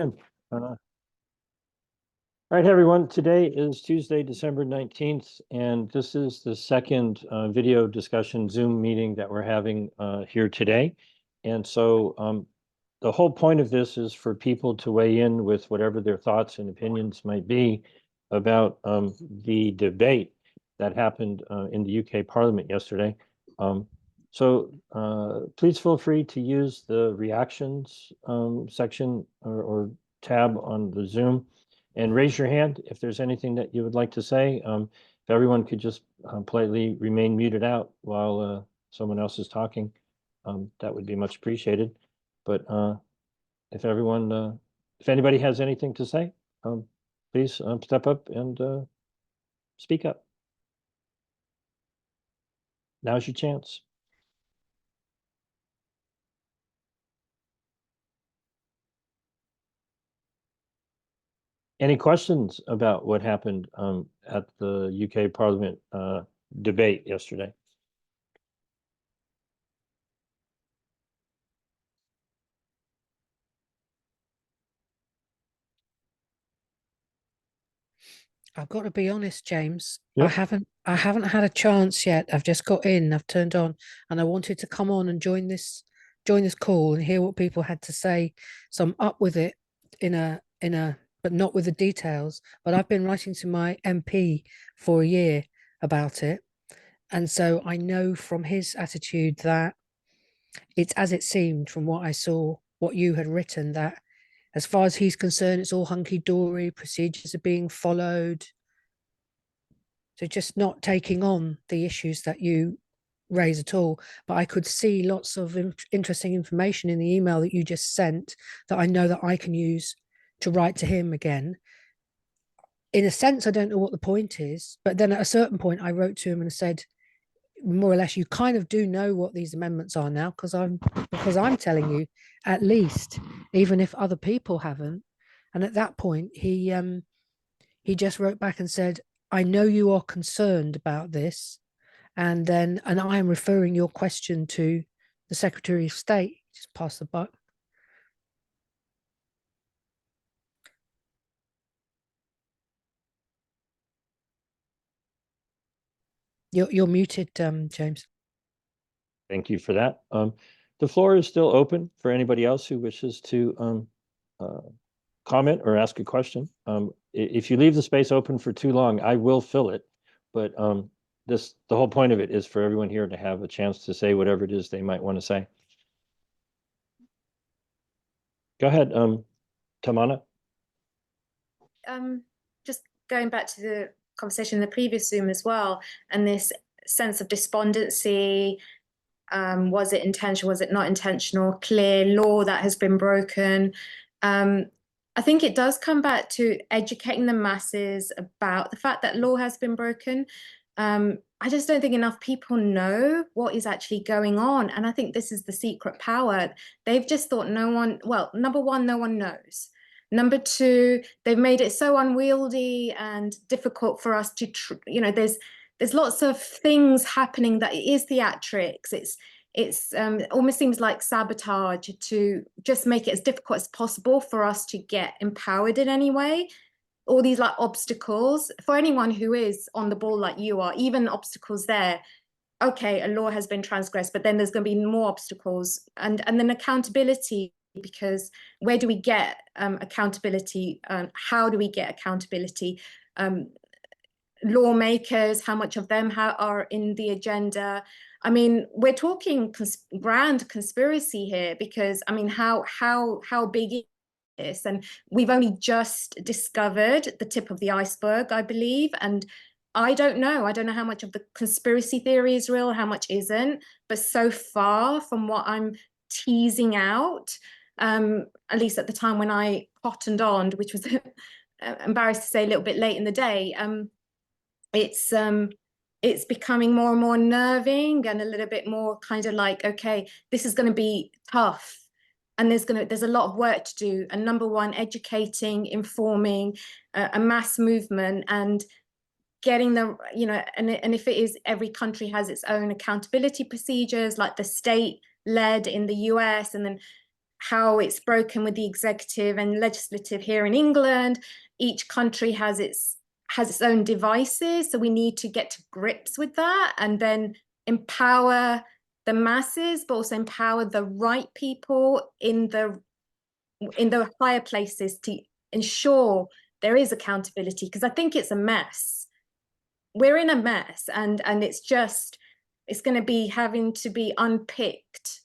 All right, everyone. Today is Tuesday, December 19th, and this is the second video discussion Zoom meeting that we're having here today. And so the whole point of this is for people to weigh in with whatever their thoughts and opinions might be about the debate that happened in the UK Parliament yesterday. Please feel free to use the reactions section or tab on the Zoom and raise your hand if there's anything that you would like to say. If everyone could just politely remain muted out while someone else is talking, that would be much appreciated. But if anybody has anything to say, please step up and speak up. Now's your chance. Any questions about what happened at the UK Parliament debate yesterday? I've got to be honest, James. Yep. I haven't had a chance yet. I've just got in, I've turned on, and I wanted to come on and join this call and hear what people had to say. So I'm up with it but not with the details. But I've been writing to my MP for a year about it. And so I know from his attitude that it's as it seemed from what I saw, what you had written, that as far as he's concerned, it's all hunky-dory, procedures are being followed. So just not taking on the issues that you raise at all. But I could see lots of interesting information in the email that you just sent that I know that I can use to write to him again. In a sense, I don't know what the point is, but then at a certain point I wrote to him and said, more or less, you kind of do know what these amendments are now, because I'm telling you, at least, even if other people haven't. And at that point, he just wrote back and said, I know you are concerned about this, and I am referring your question to the Secretary of State. Just pass the buck. You're muted, James. Thank you for that. The floor is still open for anybody else who wishes to comment or ask a question. If you leave the space open for too long, I will fill it. But the whole point of it is for everyone here to have a chance to say whatever it is they might want to say. Go ahead, Tamana. Just going back to the conversation in the previous Zoom as well, and this sense of despondency. Was it intentional? Was it not intentional? Clear law that has been broken. I think it does come back to educating the masses about the fact that law has been broken. I just don't think enough people know what is actually going on. And I think this is the secret power. They've just thought well, number one, no one knows. Number two, they've made it so unwieldy and difficult for us to, there's lots of things happening that it is theatrics. It almost seems like sabotage to just make it as difficult as possible for us to get empowered in any way. All these like obstacles for anyone who is on the ball like you are, even obstacles there. Okay, a law has been transgressed, but then there's going to be more obstacles, and then accountability. Because where do we get accountability? How do we get accountability? Lawmakers, how much of them are in the agenda? I mean, we're talking grand conspiracy here, because I mean, how big is this? And we've only just discovered the tip of the iceberg, I believe. And I don't know how much of the conspiracy theory is real, how much isn't. But so far, from what I'm teasing out, at least at the time when I cottoned on, which was embarrassed to say a little bit late in the day, it's becoming more and more nerving and a little bit more kind of like, okay, this is going to be tough, and there's a lot of work to do. And number one, educating, informing, a mass movement, and getting the, and if it is, every country has its own accountability procedures, like the state led in the US, and then how it's broken with the executive and legislative here in England. Each country has its own devices, so we need to get to grips with that and then empower the masses, but also empower the right people in the higher places to ensure there is accountability, because I think it's a mess. We're in a mess, and it's going to be having to be unpicked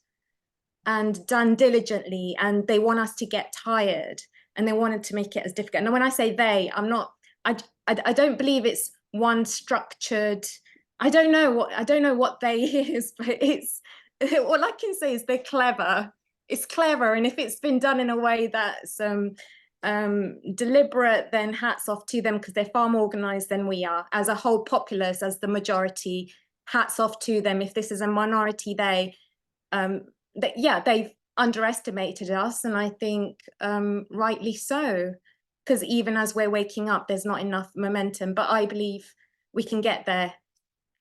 and done diligently, and they want us to get tired, and they wanted to make it as difficult. And when I say they, I don't believe it's one structured, I don't know what they is, but it's, all I can say is they're clever. It's clever, and if it's been done in a way that's deliberate, then hats off to them, because they're far more organized than we are as a whole populace, as the majority. Hats off to them. If this is a minority, they've underestimated us, and I think rightly so, because even as we're waking up, there's not enough momentum, but I believe we can get there.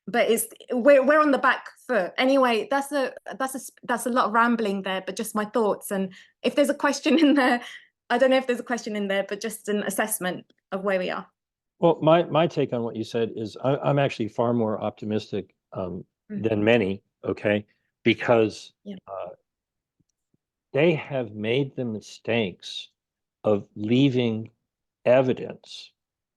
But we're on the back foot. Anyway, that's a lot of rambling there, but just my thoughts. And if there's a question in there, I don't know if there's a question in there, but just an assessment of where we are. Well, my take on what you said is I'm actually far more optimistic than many, okay? Because they have made the mistakes of leaving evidence.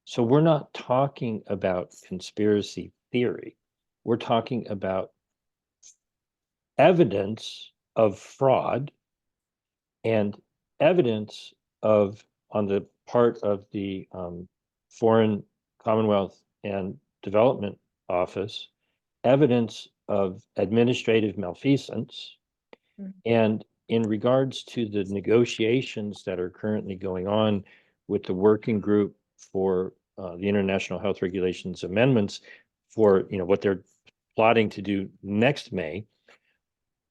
So we're not talking about conspiracy theory. We're talking about evidence of fraud and evidence of, on the part of the Foreign, Commonwealth and Development Office, evidence of administrative malfeasance. And in regards to the negotiations that are currently going on with the working group for the International Health Regulations amendments for what they're plotting to do next May,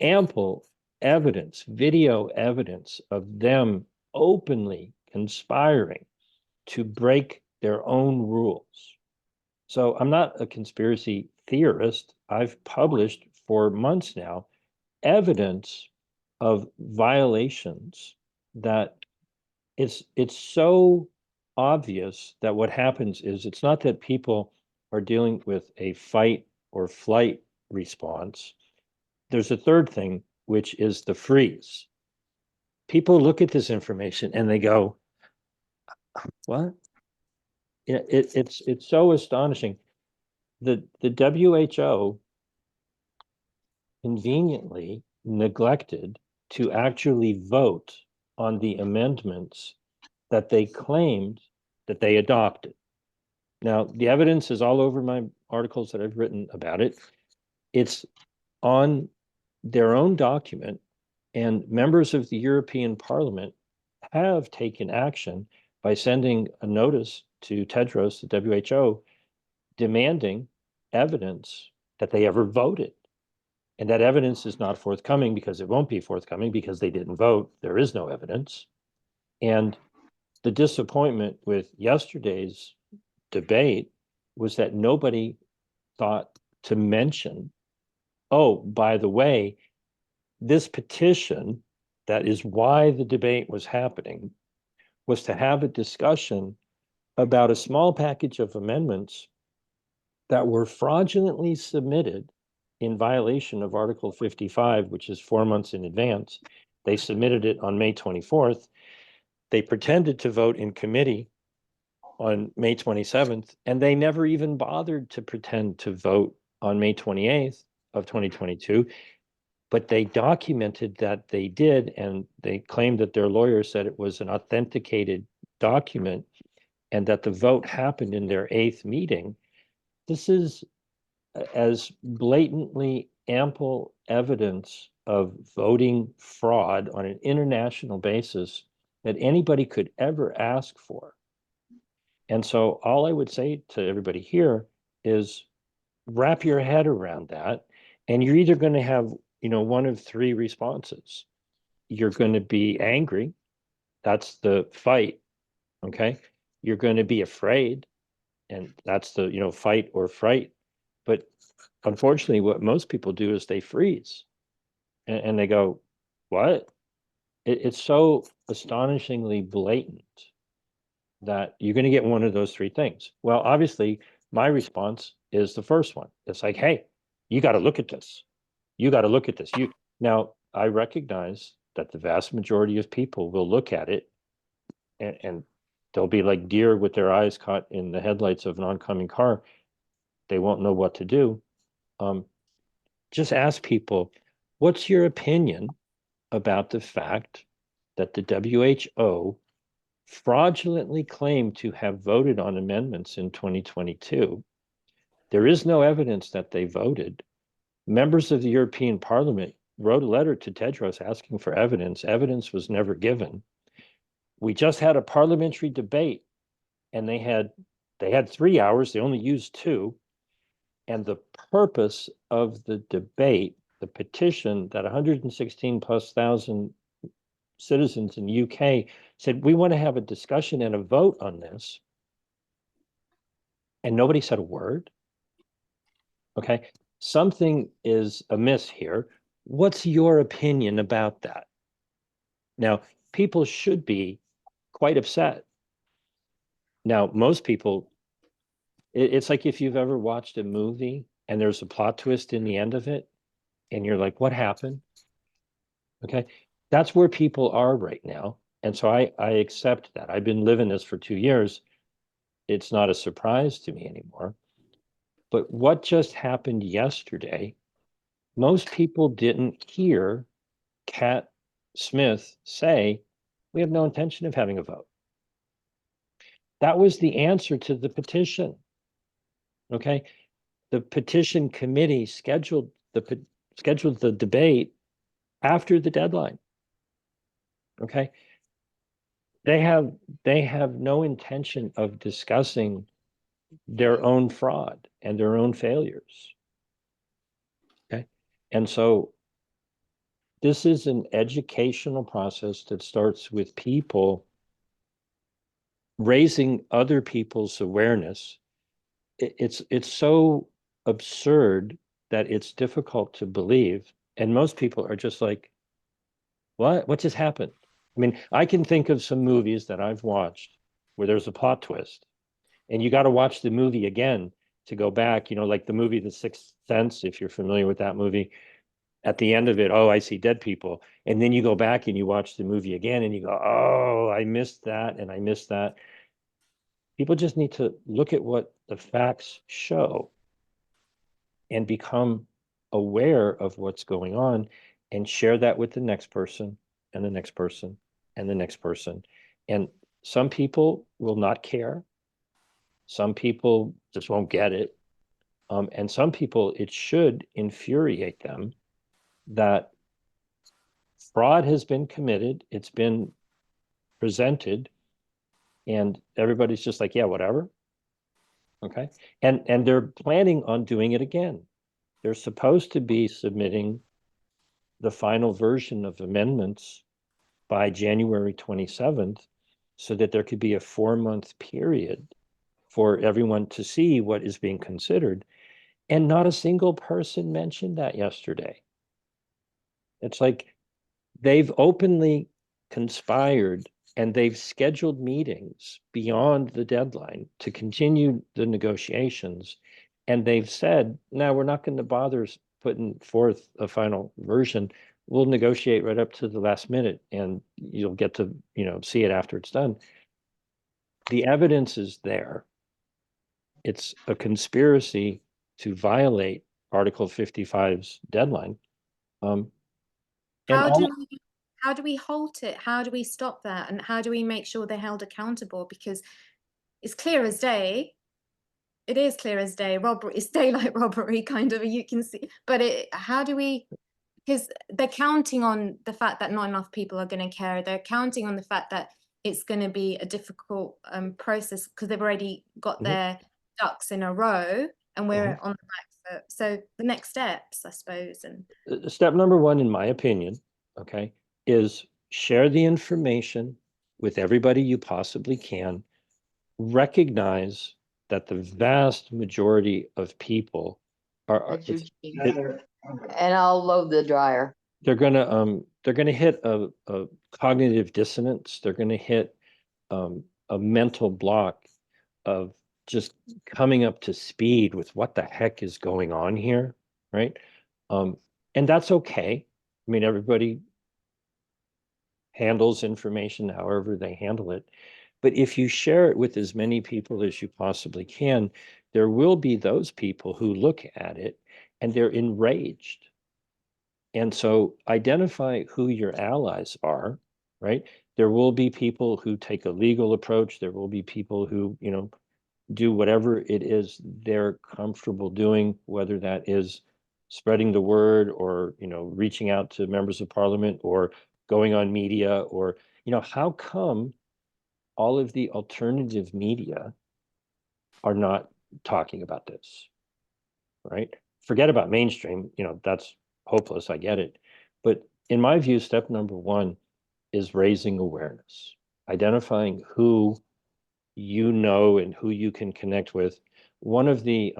ample evidence, video evidence of them openly conspiring to break their own rules. So I'm not a conspiracy theorist. I've published for months now evidence of violations that it's so obvious that what happens is, it's not that people are dealing with a fight or flight response. There's a third thing, which is the freeze. People look at this information and they go, what? It's so astonishing. The WHO conveniently neglected to actually vote on the amendments that they claimed that they adopted. Now, the evidence is all over my articles that I've written about it. It's on their own document, and members of the European Parliament have taken action by sending a notice to Tedros, the WHO, demanding evidence that they ever voted. And that evidence is not forthcoming, because it won't be forthcoming because they didn't vote. There is no evidence. And the disappointment with yesterday's debate was that nobody thought to mention, oh, by the way, this petition, that is why the debate was happening, was to have a discussion about a small package of amendments that were fraudulently submitted in violation of Article 55, which is 4 months in advance. They submitted it on May 24th. They pretended to vote in committee on May 27th, and they never even bothered to pretend to vote on May 28th of 2022. But they documented that they did, and they claimed that their lawyer said it was an authenticated document and that the vote happened in their 8th meeting. This is as blatantly ample evidence of voting fraud on an international basis that anybody could ever ask for. And so all I would say to everybody here is wrap your head around that, and you're either going to have one of three responses. You're going to be angry. That's the fight. Okay. You're going to be afraid, and that's the, fight or fright. But unfortunately, what most people do is they freeze and they go, what? it's so astonishingly blatant that you're going to get one of those three things. Well, obviously, my response is the first one. It's like, hey, you got to look at this. You got to look at this. Now, I recognize that the vast majority of people will look at it and they'll be like deer with their eyes caught in the headlights of an oncoming car. They won't know what to do. Just ask people, what's your opinion about the fact that the WHO fraudulently claimed to have voted on amendments in 2022? There is no evidence that they voted. Members of the European Parliament wrote a letter to Tedros asking for evidence. Evidence was never given. We just had a parliamentary debate, and they had 3 hours. They only used 2. And the purpose of the debate, the petition that 116 plus thousand citizens in the UK said, we want to have a discussion and a vote on this. And nobody said a word. Okay. Something is amiss here. What's your opinion about that? Now, people should be quite upset. Now, most people, it's like if you've ever watched a movie and there's a plot twist in the end of it, and you're like, what happened? Okay. That's where people are right now. And so I accept that. I've been living this for 2 years. It's not a surprise to me anymore. But what just happened yesterday, most people didn't hear Cat Smith say, we have no intention of having a vote. That was the answer to the petition. Okay. The petition committee scheduled the debate after the deadline. Okay. They have no intention of discussing their own fraud and their own failures. Okay. And so this is an educational process that starts with people raising other people's awareness. It's so absurd that it's difficult to believe. And most people are just like, what just happened? I mean, I can think of some movies that I've watched where there's a plot twist, and you got to watch the movie again to go back, like the movie The Sixth Sense, if you're familiar with that movie. At the end of it, oh, I see dead people. And then you go back and you watch the movie again and you go, oh, I missed that and I missed that. People just need to look at what the facts show and become aware of what's going on and share that with the next person and the next person and the next person. And some people will not care. Some people just won't get it. And some people, it should infuriate them that fraud has been committed, it's been presented, and everybody's just like, yeah, whatever. Okay. And they're planning on doing it again. They're supposed to be submitting the final version of amendments by January 27th, so that there could be a 4-month period for everyone to see what is being considered. And not a single person mentioned that yesterday. It's like they've openly conspired and they've scheduled meetings beyond the deadline to continue the negotiations. And they've said, no, we're not going to bother putting forth a final version. We'll negotiate right up to the last minute and you'll get to, see it after it's done. The evidence is there. It's a conspiracy to violate Article 55's deadline. How do we halt it? How do we stop that? And how do we make sure they're held accountable? Because it's clear as day. It is clear as day. Robbery, it's daylight robbery, kind of. You can see, but how do we? Because they're counting on the fact that not enough people are going to care. They're counting on the fact that it's going to be a difficult process because they've already got their ducks in a row, and we're on the back foot. So the next steps, I suppose, and step number 1, in my opinion, okay, is share the information with everybody you possibly can. Recognize that the vast majority of people are and I'll load the dryer. they're they're going to hit a cognitive dissonance. They're going to hit a mental block of just coming up to speed with what the heck is going on here, right? And that's okay. I mean, everybody handles information however they handle it. But if you share it with as many people as you possibly can, there will be those people who look at it and they're enraged. And so identify who your allies are, right? There will be people who take a legal approach. There will be people who, do whatever it is they're comfortable doing, whether that is spreading the word or, reaching out to members of parliament or going on media or, how come all of the alternative media are not talking about this, right? Forget about mainstream, that's hopeless, I get it. But in my view, step number one is raising awareness, identifying who you know and who you can connect with. One of the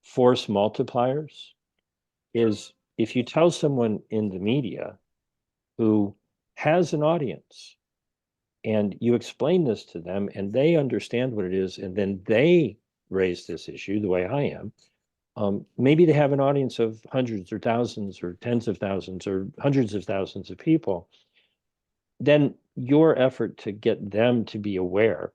force multipliers is if you tell someone in the media who has an audience and you explain this to them and they understand what it is, and then they raise this issue the way I am, maybe they have an audience of hundreds or thousands or tens of thousands or hundreds of thousands of people, then your effort to get them to be aware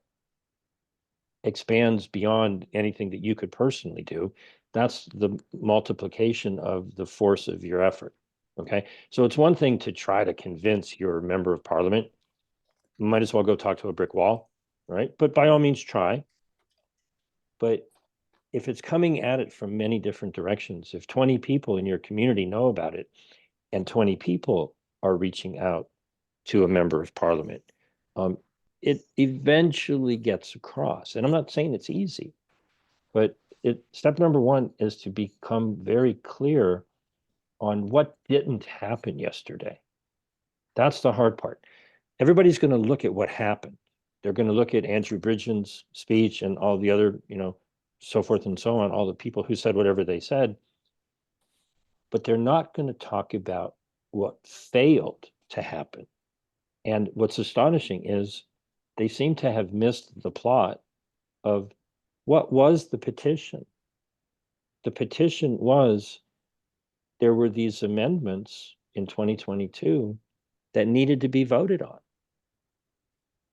expands beyond anything that you could personally do. That's the multiplication of the force of your effort. Okay. So it's one thing to try to convince your member of parliament. You might as well go talk to a brick wall, right? But by all means try. But if it's coming at it from many different directions, if 20 people in your community know about it and 20 people are reaching out to a member of parliament, it eventually gets across. And I'm not saying it's easy, but step number one is to become very clear on what didn't happen yesterday. That's the hard part. Everybody's going to look at what happened. They're going to look at Andrew Bridgen's speech and all the other, so forth and so on, all the people who said whatever they said, but they're not going to talk about what failed to happen. And what's astonishing is they seem to have missed the plot of what was the petition. The petition was there were these amendments in 2022 that needed to be voted on.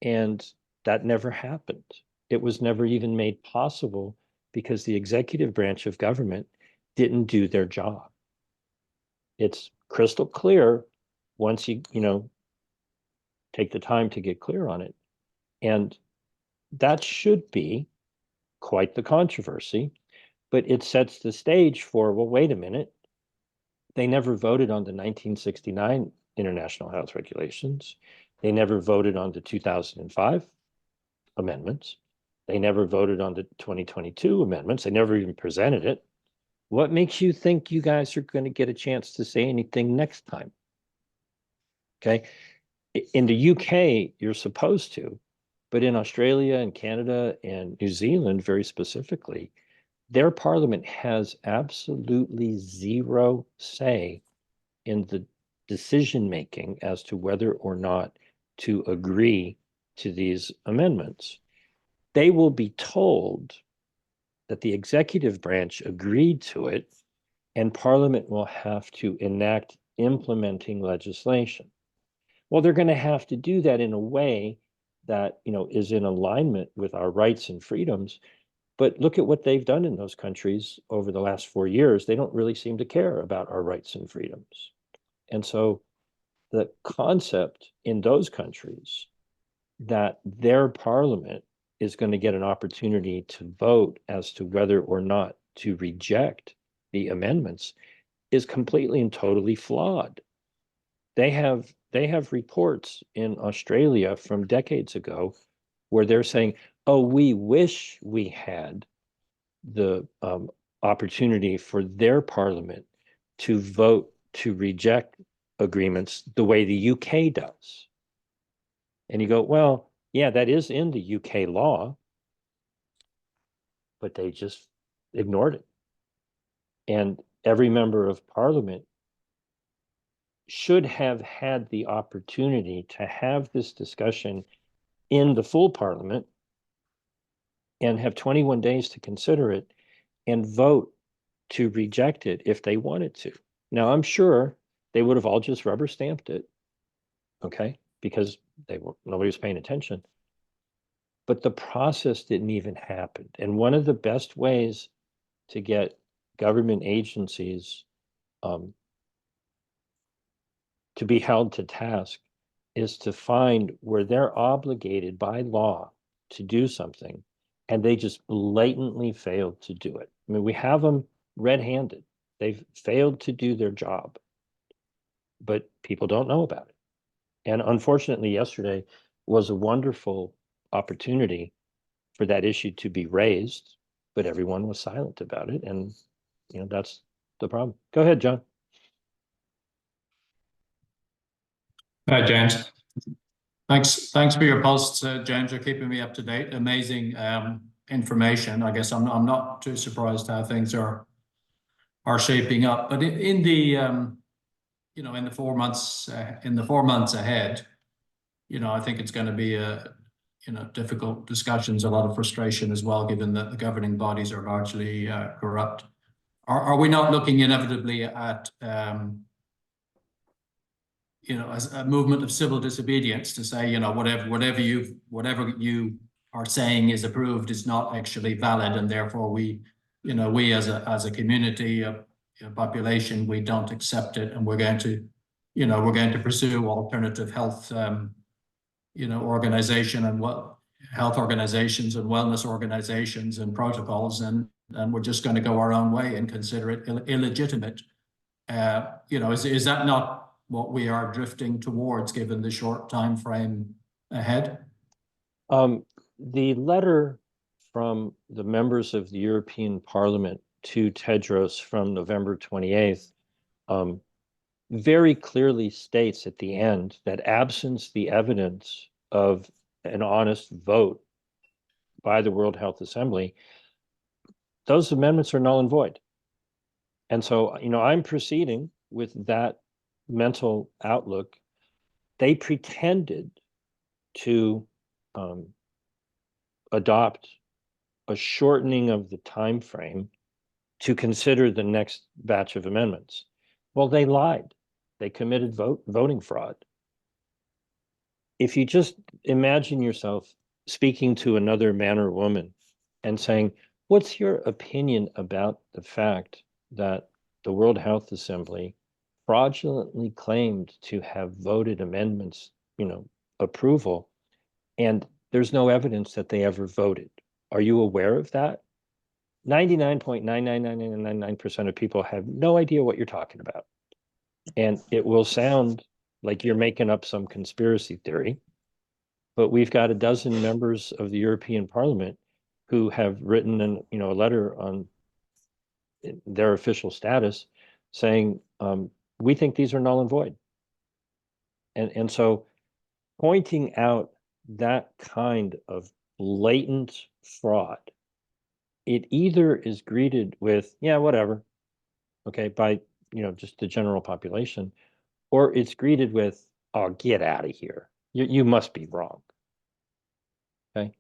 And that never happened. It was never even made possible because the executive branch of government didn't do their job. It's crystal clear once you, take the time to get clear on it. And that should be quite the controversy, but it sets the stage for, well, wait a minute. They never voted on the 1969 International Health Regulations. They never voted on the 2005 amendments. They never voted on the 2022 amendments. They never even presented it. What makes you think you guys are going to get a chance to say anything next time? Okay. In the UK, you're supposed to, but in Australia and Canada and New Zealand, very specifically, their parliament has absolutely zero say in the decision making as to whether or not to agree to these amendments. They will be told that the executive branch agreed to it, and Parliament will have to enact implementing legislation. Well, they're going to have to do that in a way that, is in alignment with our rights and freedoms. But look at what they've done in those countries over the last 4 years. They don't really seem to care about our rights and freedoms. And so the concept in those countries that their parliament is going to get an opportunity to vote as to whether or not to reject the amendments is completely and totally flawed. They have reports in Australia from decades ago where they're saying, oh, we wish we had the opportunity for their parliament to vote to reject agreements the way the UK does. And you go, well, yeah, that is in the UK law, but they just ignored it. And every member of parliament should have had the opportunity to have this discussion in the full parliament and have 21 days to consider it and vote to reject it if they wanted to. Now, I'm sure they would have all just rubber stamped it, okay, because nobody was paying attention. But the process didn't even happen. And one of the best ways to get government agencies to be held to task is to find where they're obligated by law to do something and they just blatantly failed to do it. I mean, we have them red-handed. They've failed to do their job, but people don't know about it. And unfortunately, yesterday was a wonderful opportunity for that issue to be raised, but everyone was silent about it. And, that's the problem. Go ahead, John. Hi, James. Thanks for your posts, James. You're keeping me up to date. Amazing information. I guess I'm not too surprised how things are shaping up. But in the in the 4 months ahead, I think it's going to be difficult discussions, a lot of frustration as well, given that the governing bodies are largely corrupt. Are we not looking inevitably at as a movement of civil disobedience to say, whatever you are saying is approved is not actually valid, and therefore we as a community, a population, we don't accept it, and we're going to pursue alternative health, organization and health organizations and wellness organizations and protocols, and we're just going to go our own way and consider it illegitimate. Is that not what we are drifting towards, given the short time frame ahead? The letter from the members of the European Parliament to Tedros from November 28th very clearly states at the end that absence the evidence of an honest vote by the World Health Assembly, those amendments are null and void. And so, I'm proceeding with that mental outlook. They pretended to adopt a shortening of the time frame to consider the next batch of amendments. Well, they lied. They committed voting fraud. If you just imagine yourself speaking to another man or woman and saying, what's your opinion about the fact that the World Health Assembly fraudulently claimed to have voted amendments, approval, and there's no evidence that they ever voted? Are you aware of that? 99.99999% of people have no idea what you're talking about. And it will sound like you're making up some conspiracy theory, but we've got a dozen members of the European Parliament who have written a letter on their official status saying, we think these are null and void. And so pointing out that kind of blatant fraud, it either is greeted with, yeah, whatever, okay, by, just the general population, or it's greeted with, oh, get out of here. You must be wrong. Okay,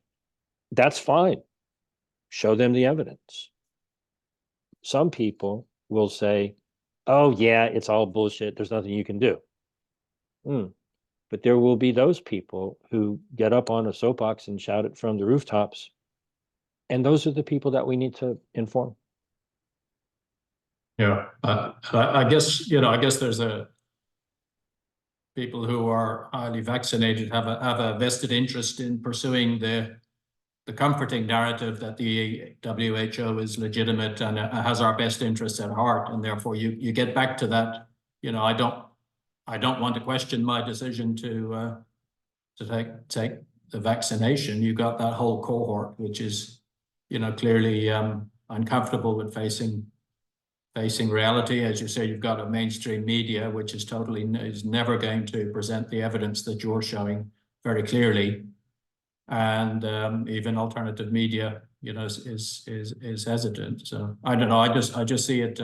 that's fine. Show them the evidence. Some people will say, oh, yeah, it's all bullshit. There's nothing you can do. But there will be those people who get up on a soapbox and shout it from the rooftops. And those are the people that we need to inform. Yeah, I guess there's people who are highly vaccinated have a vested interest in pursuing the comforting narrative that the WHO is legitimate and has our best interests at heart, and therefore you get back to that. I don't want to question my decision to take the vaccination. You got that whole cohort which is clearly uncomfortable with facing reality. As you say, you've got a mainstream media which is never going to present the evidence that you're showing very clearly, and even alternative media, is hesitant. So I don't know. I just see it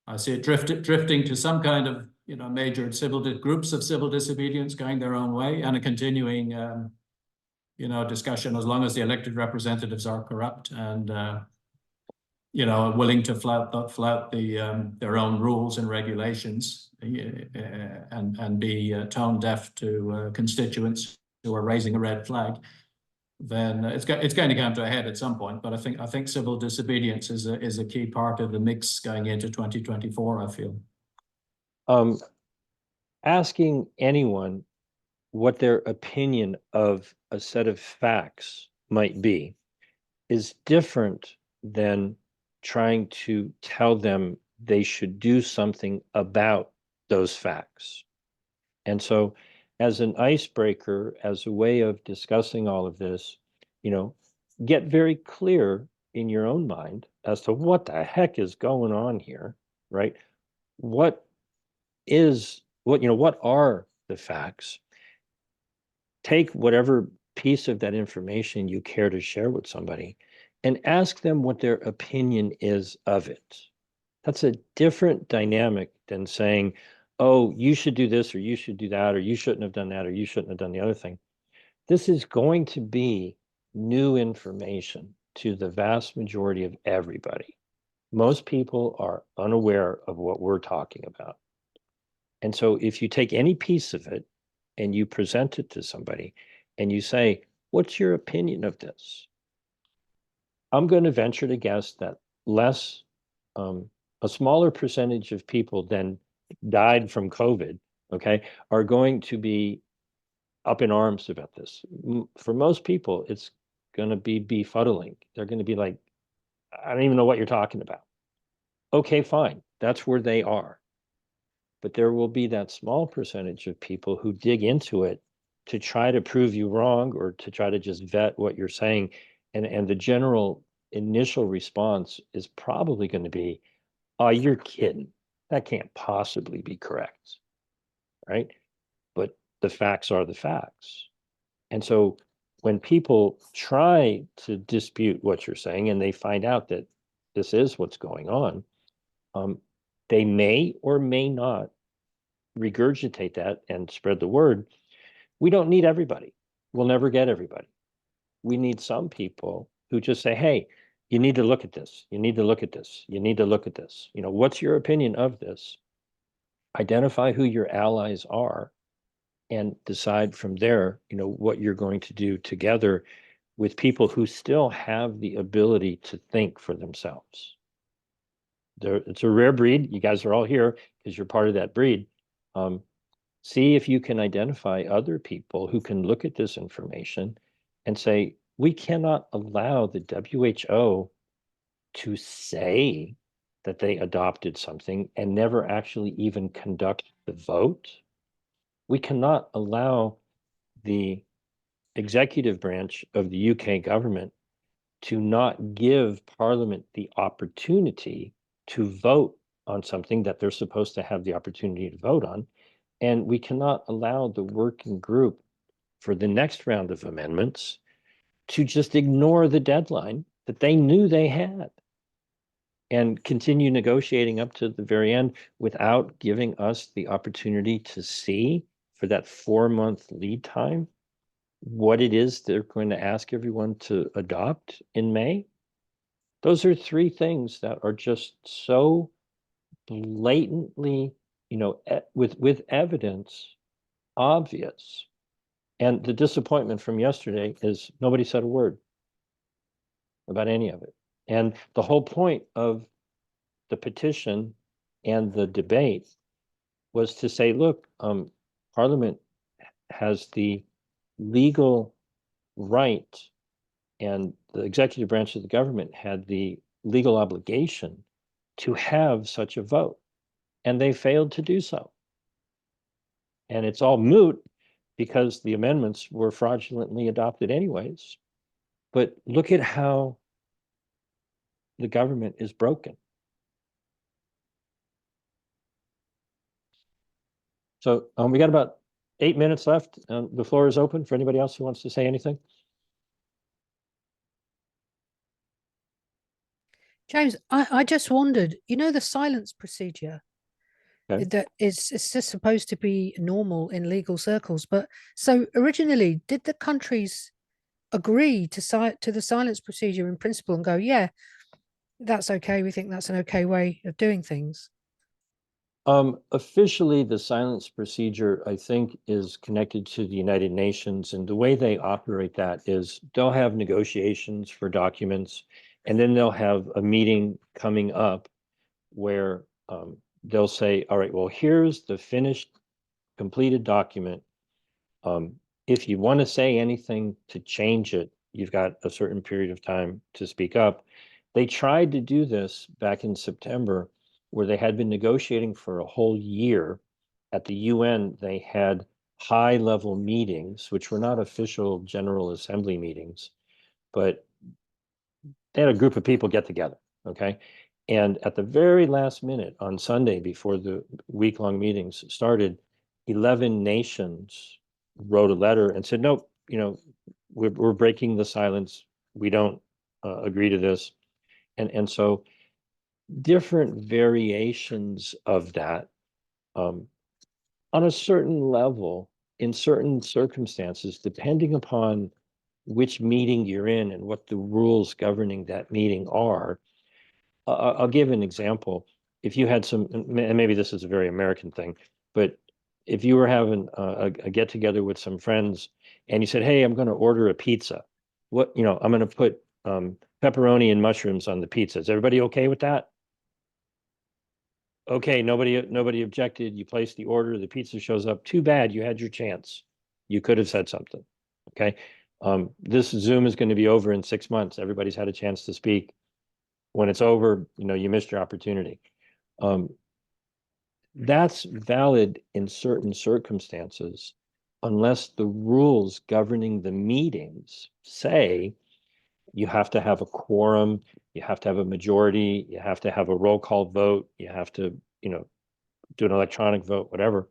I see it drifting to some kind of, major groups of civil disobedience going their own way, and a continuing, discussion as long as the elected representatives are corrupt and, willing to flout their own rules and regulations, and be tone deaf to constituents who are raising a red flag. Then it's going to come to a head at some point. But I think civil disobedience is a key part of the mix going into 2024, I feel. Asking anyone what their opinion of a set of facts might be is different than trying to tell them they should do something about those facts. And so as an icebreaker, as a way of discussing all of this, get very clear in your own mind as to what the heck is going on here, right? What are the facts? Take whatever piece of that information you care to share with somebody and ask them what their opinion is of it. That's a different dynamic than saying, oh, you should do this, or you should do that, or you shouldn't have done that, or you shouldn't have done the other thing. This is going to be new information to the vast majority of everybody. Most people are unaware of what we're talking about. And so if you take any piece of it and you present it to somebody and you say, what's your opinion of this? I'm going to venture to guess that a smaller percentage of people than died from COVID, okay, are going to be up in arms about this. For most people, it's going to be befuddling. They're going to be like, I don't even know what you're talking about. Okay, fine. That's where they are. But there will be that small percentage of people who dig into it to try to prove you wrong, or to try to just vet what you're saying. And the general initial response is probably going to be, oh, you're kidding. That can't possibly be correct, right? But the facts are the facts. And so when people try to dispute what you're saying and they find out that this is what's going on, they may or may not regurgitate that and spread the word. We don't need everybody. We'll never get everybody. We need some people who just say, hey, you need to look at this. You need to look at this. You need to look at this. What's your opinion of this? Identify who your allies are and decide from there, what you're going to do together with people who still have the ability to think for themselves. It's a rare breed. You guys are all here because you're part of that breed. See if you can identify other people who can look at this information and say, we cannot allow the WHO to say that they adopted something and never actually even conduct the vote. We cannot allow the executive branch of the UK government to not give Parliament the opportunity to vote on something that they're supposed to have the opportunity to vote on. And we cannot allow the working group for the next round of amendments to just ignore the deadline that they knew they had and continue negotiating up to the very end without giving us the opportunity to see, for that 4-month lead time, what it is they're going to ask everyone to adopt in May. Those are 3 things that are just so blatantly, with evidence, obvious. And the disappointment from yesterday is nobody said a word about any of it. And the whole point of the petition and the debate was to say, look, Parliament has the legal right, and the executive branch of the government had the legal obligation to have such a vote, and they failed to do so. And it's all moot because the amendments were fraudulently adopted anyways. But look at how the government is broken. So we got about 8 minutes left. The floor is open for anybody else who wants to say anything. James, I just wondered, you know, the silence procedure Okay. that it's just supposed to be normal in legal circles, but so originally, did the countries agree to the silence procedure in principle and go, yeah, that's okay. We think that's an okay way of doing things. Officially, the silence procedure, I think, is connected to the United Nations, and the way they operate that is they'll have negotiations for documents, and then they'll have a meeting coming up where they'll say, all right, well, here's the finished, completed document. If you want to say anything to change it, you've got a certain period of time to speak up. They tried to do this back in September, where they had been negotiating for a whole year. At the UN, they had high-level meetings, which were not official General Assembly meetings, but they had a group of people get together, okay? And at the very last minute on Sunday, before the week-long meetings started, 11 nations wrote a letter and said, nope, we're breaking the silence. We don't agree to this. And so different variations of that on a certain level, in certain circumstances, depending upon which meeting you're in and what the rules governing that meeting are. I'll give an example. If you had some, and maybe this is a very American thing, but if you were having a get together with some friends and you said, hey, I'm going to order a pizza. I'm going to put pepperoni and mushrooms on the pizza. Is everybody okay with that? Okay, nobody objected. You place the order, the pizza shows up. Too bad, you had your chance. You could have said something. Okay. This Zoom is going to be over in 6 months. Everybody's had a chance to speak. When it's over, you missed your opportunity. That's valid in certain circumstances, unless the rules governing the meetings say you have to have a quorum, you have to have a majority, you have to have a roll call vote, you have to, do an electronic vote, whatever.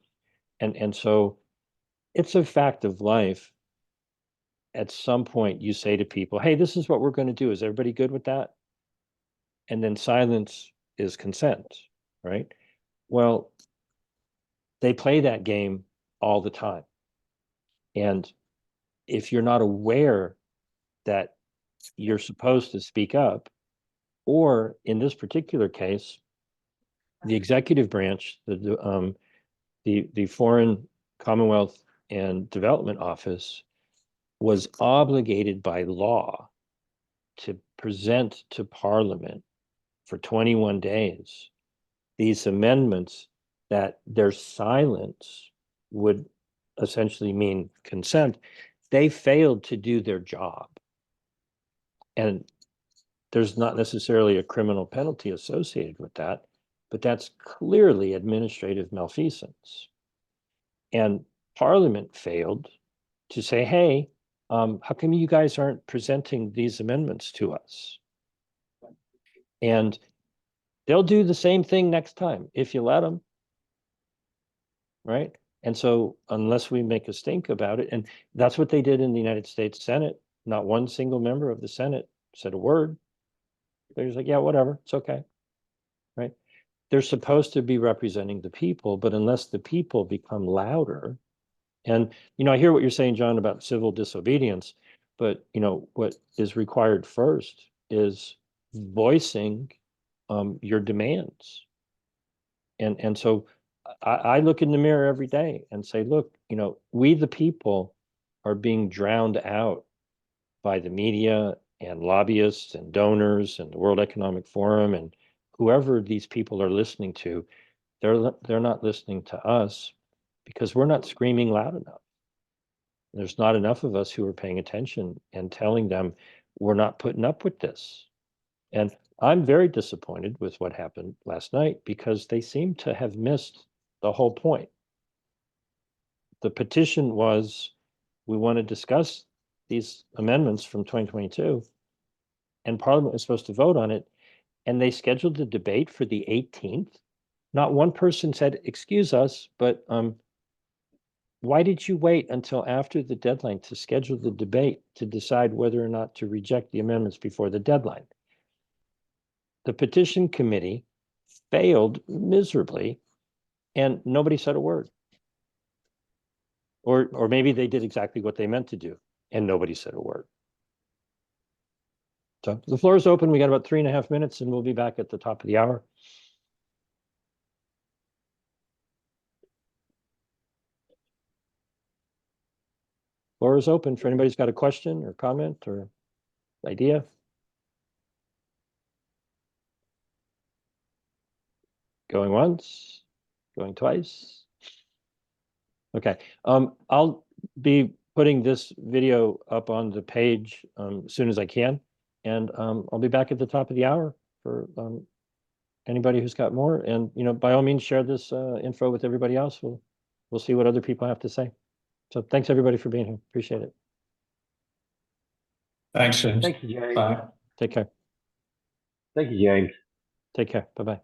And so it's a fact of life. At some point you say to people, hey, this is what we're going to do. Is everybody good with that? And then silence is consent, right? Well, they play that game all the time. And if you're not aware that you're supposed to speak up, or in this particular case, the executive branch, the Foreign, Commonwealth, and Development Office was obligated by law to present to Parliament for 21 days these amendments that their silence would essentially mean consent. They failed to do their job. And there's not necessarily a criminal penalty associated with that, but that's clearly administrative malfeasance. And Parliament failed to say, hey, how come you guys aren't presenting these amendments to us? And they'll do the same thing next time if you let them, right? And so unless we make a stink about it, and that's what they did in the United States Senate, not one single member of the Senate said a word. They're just like, yeah, whatever, it's okay, right? They're supposed to be representing the people, but unless the people become louder, and, I hear what you're saying, John, about civil disobedience, but, what is required first is voicing your demands. And so I look in the mirror every day and say, look, we the people are being drowned out by the media and lobbyists and donors and the World Economic Forum and whoever these people are listening to. They're not listening to us because we're not screaming loud enough. There's not enough of us who are paying attention and telling them we're not putting up with this. And I'm very disappointed with what happened last night because they seem to have missed the whole point. The petition was, we want to discuss these amendments from 2022, and Parliament was supposed to vote on it, and they scheduled the debate for the 18th. Not one person said, excuse us, but why did you wait until after the deadline to schedule the debate to decide whether or not to reject the amendments before the deadline? the petition committee failed miserably and nobody said a word. Or maybe they did exactly what they meant to do and nobody said a word. So the floor is open. We got about 3.5 minutes and we'll be back at the top of the hour. Floor is open for anybody's got a question or comment or idea. Going once, going twice. Okay, I'll be putting this video up on the page as soon as I can. And I'll be back at the top of the hour for anybody who's got more. And, you know, by all means, share this info with everybody else. We'll see what other people have to say. So thanks everybody for being here. Appreciate it. Thanks, James. Thank you, James. Bye. Take care. Thank you, James. Take care. Bye-bye.